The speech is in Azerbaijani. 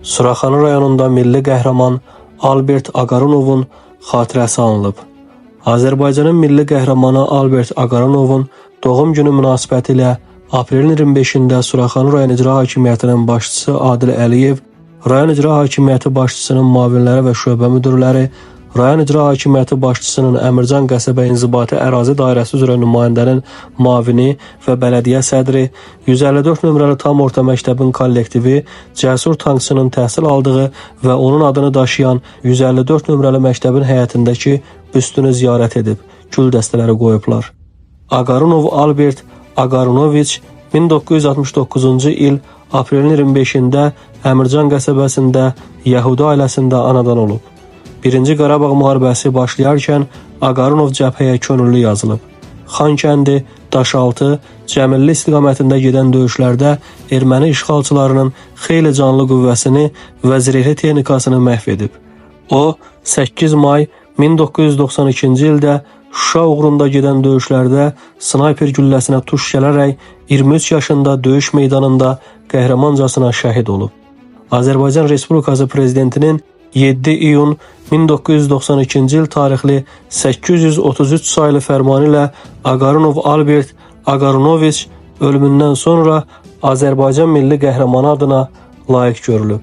Suraxanı rayonunda milli qəhrəman Albert Aqarunovun xatirəsi anılıb. Azərbaycanın milli qəhrəmanı Albert Aqarunovun doğum günü münasibətilə aprelin 25-də Suraxanı rayon icra hakimiyyətinin başçısı Adil Əliyev, rayon icra hakimiyyəti başçısının müavinləri və şöbə müdirləri, rayon icra hakimiyyəti başçısının Əmircan qəsəbə inzibati ərazi dairəsi üzrə nümayəndənin müavini və bələdiyyə sədri, 154 nömrəli tam orta məktəbin kollektivi Cəsur tankçının təhsil aldığı və onun adını daşıyan 154 nömrəli məktəbin həyətindəki büstünü ziyarət edib, gül dəstələri qoyublar. Aqarunov Albert Aqarunoviç 1969-cu il aprelin 25-də Əmircan qəsəbəsində Yəhudi ailəsində anadan olub. 1-ci Qarabağ müharibəsi başlayarkən Aqarunov cəbhəyə könüllü yazılıb. Xankəndi, Daşaltı, Cəmilli istiqamətində gedən döyüşlərdə erməni işğalçılarının xeyli canlı qüvvəsini və zirehli texnikasını məhv edib. O, 8 may 1992-ci ildə Şuşa uğrunda gedən döyüşlərdə snayper gülləsinə tuş gələrək 23 yaşında döyüş meydanında qəhrəmancasına şəhid olub. Azərbaycan Respublikası Prezidentinin 7 iyun 1992-ci il tarixli 833 sayılı fərmanı ilə Aqarunov Albert Aqarunoviç ölümündən sonra Azərbaycan milli qəhrəmanı adına layiq görülüb.